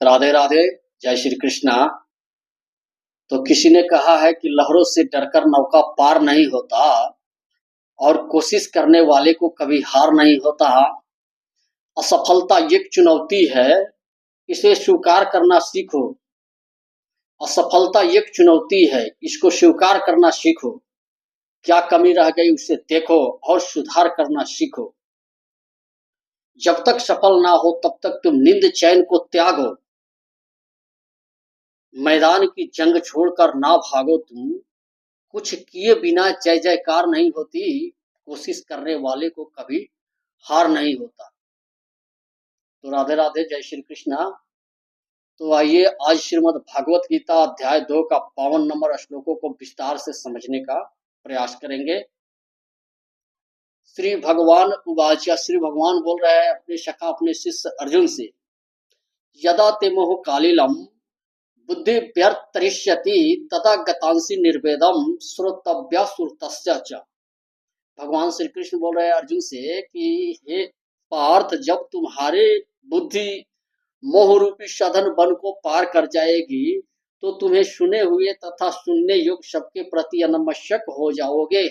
राधे राधे। जय श्री कृष्णा। तो किसी ने कहा है कि लहरों से डरकर नौका पार नहीं होता और कोशिश करने वाले को कभी हार नहीं होता। असफलता एक चुनौती है, इसे स्वीकार करना सीखो। असफलता एक चुनौती है, इसको स्वीकार करना सीखो। क्या कमी रह गई उसे देखो और सुधार करना सीखो। जब तक सफल ना हो तब तक तुम नींद चैन को त्यागो। मैदान की जंग छोड़कर ना भागो तुम। कुछ किए बिना जय जयकार नहीं होती। कोशिश करने वाले को कभी हार नहीं होता। तो राधे राधे, जय श्री कृष्णा। तो आइए आज श्रीमद् भागवत गीता अध्याय 2 का 52 नंबर श्लोकों को विस्तार से समझने का प्रयास करेंगे। श्री भगवान उवाच। श्री भगवान बोल रहे हैं अपने सखा अपने शिष्य अर्जुन से, यदा ते मोह कालिलम बुद्धि व्यर्तरिष्यति तदा गतांसी निर्वेदम श्रोतव्या श्रुतस्य च। भगवान श्री कृष्ण बोल रहे हैं अर्जुन से कि हे पार्थ, जब तुम्हारे बुद्धि मोह रूपी साधन वन को पार कर जाएगी तो तुम्हें सुने हुए तथा सुनने योग्य सबके प्रति अनमस्यक हो जाओगे।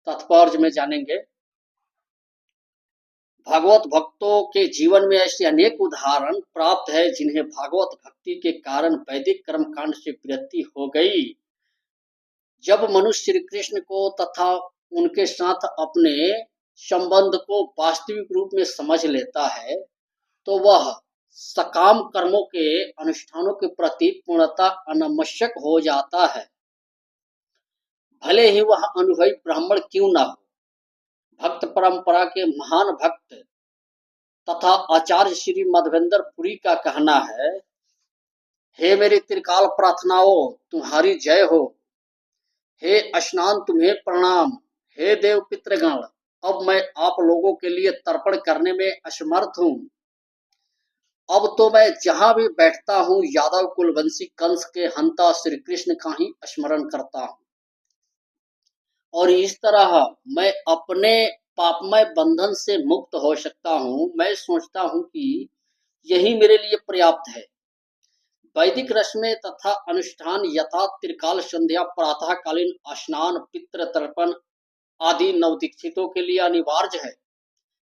तात्पर्य में जानेंगे। भागवत भक्तों के जीवन में ऐसे अनेक उदाहरण प्राप्त है जिन्हें भागवत भक्ति के कारण वैदिक कर्मकांड से वृत्ति हो गई। जब मनुष्य श्री कृष्ण को तथा उनके साथ अपने संबंध को वास्तविक रूप में समझ लेता है तो वह सकाम कर्मों के अनुष्ठानों के प्रति पूर्णतः अनमस्यक हो जाता है, भले ही वह अनुभवी ब्राह्मण क्यों न हो। भक्त परंपरा के महान भक्त तथा आचार्य श्री मध्वेंद्र पुरी का कहना है, हे मेरी त्रिकाल प्रार्थनाओं तुम्हारी जय हो। हे स्नान तुम्हें प्रणाम। हे देव पितृगण, अब मैं आप लोगों के लिए तर्पण करने में असमर्थ हूँ। अब तो मैं जहां भी बैठता हूँ यादव कुलवंशी कंस के हंता श्री कृष्ण का ही स्मरण करता हूँ और इस तरह मैं अपने पापमय बंधन से मुक्त हो सकता हूँ। मैं सोचता हूँ कि यही मेरे लिए पर्याप्त है। वैदिक रस्में तथा अनुष्ठान यथा त्रिकाल संध्या प्रातःकालीन स्नान पितृ तर्पण आदि नवदीक्षितों के लिए अनिवार्य है,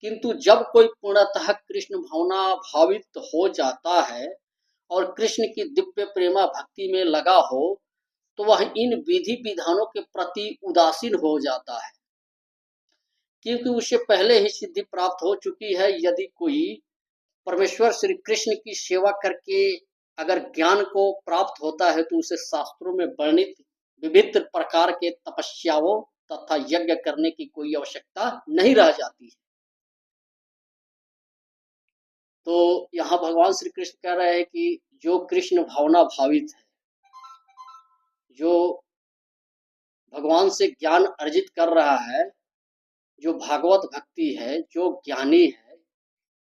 किंतु जब कोई पूर्णतः कृष्ण भावना भावित हो जाता है और कृष्ण की दिव्य प्रेमा भक्ति में लगा हो तो वह इन विधि विधानों के प्रति उदासीन हो जाता है, क्योंकि उसे पहले ही सिद्धि प्राप्त हो चुकी है। यदि कोई परमेश्वर श्री कृष्ण की सेवा करके अगर ज्ञान को प्राप्त होता है तो उसे शास्त्रों में वर्णित विविध प्रकार के तपस्याओं तथा यज्ञ करने की कोई आवश्यकता नहीं रह जाती है। तो यहाँ भगवान श्री कृष्ण कह रहे हैं कि जो कृष्ण भावना भावित है, जो भगवान से ज्ञान अर्जित कर रहा है, जो भागवत भक्ति है, जो ज्ञानी है,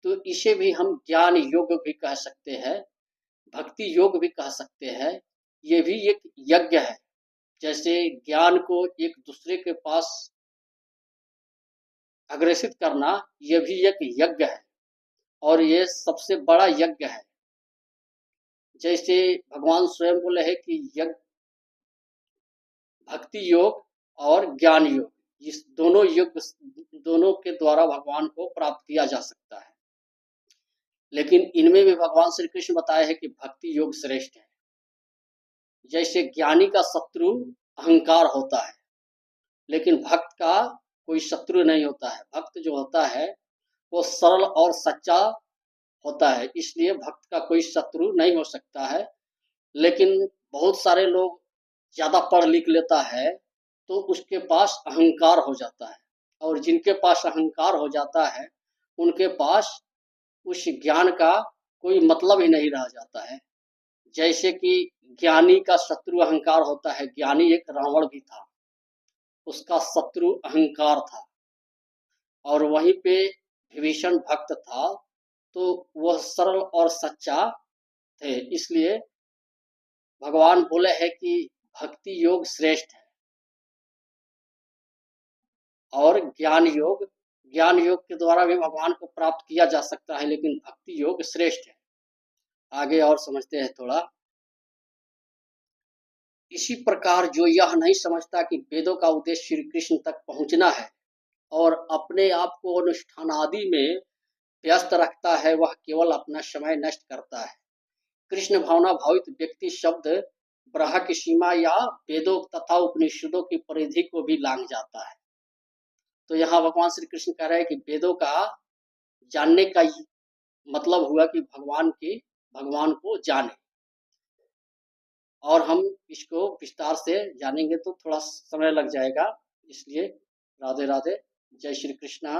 तो इसे भी हम ज्ञान योग भी कह सकते हैं, भक्ति योग भी कह सकते हैं। ये भी एक यज्ञ है। जैसे ज्ञान को एक दूसरे के पास अग्रेसित करना, ये भी एक यज्ञ है और ये सबसे बड़ा यज्ञ है। जैसे भगवान स्वयं बोले हैं कि यज्ञ भक्ति योग और ज्ञान योग, इस दोनों योग दोनों के द्वारा भगवान को प्राप्त किया जा सकता है। लेकिन इनमें भी भगवान श्री कृष्ण बताए हैं कि भक्ति योग श्रेष्ठ है। जैसे ज्ञानी का शत्रु अहंकार होता है, लेकिन भक्त का कोई शत्रु नहीं होता है। भक्त जो होता है वो सरल और सच्चा होता है, इसलिए भक्त का कोई शत्रु नहीं हो सकता है। लेकिन बहुत सारे लोग ज़्यादा पढ़ लिख लेता है तो उसके पास अहंकार हो जाता है, और जिनके पास अहंकार हो जाता है उनके पास उस ज्ञान का कोई मतलब ही नहीं रह जाता है। जैसे कि ज्ञानी का शत्रु अहंकार होता है। ज्ञानी एक रावण भी था, उसका शत्रु अहंकार था, और वहीं पे विभीषण भक्त था तो वह सरल और सच्चा थे। इसलिए भगवान बोले हैं कि भक्ति योग श्रेष्ठ है और ज्ञान योग के द्वारा भी भगवान को प्राप्त किया जा सकता है, लेकिन भक्ति योग श्रेष्ठ है। आगे और समझते हैं थोड़ा। इसी प्रकार जो यह नहीं समझता कि वेदों का उद्देश्य श्री कृष्ण तक पहुँचना है और अपने आप को अनुष्ठान आदि में व्यस्त रखता है, वह केवल अपना समय नष्ट करता है। कृष्ण भावना भावित व्यक्ति शब्द ब्रह्म की सीमा या वेदों तथा उपनिषदों की परिधि को भी लांघ जाता है। तो यहाँ भगवान श्री कृष्ण कह रहे हैं कि वेदों का जानने का मतलब हुआ कि भगवान को जाने, और हम इसको विस्तार से जानेंगे तो थोड़ा समय लग जाएगा, इसलिए राधे राधे, जय श्री कृष्णा।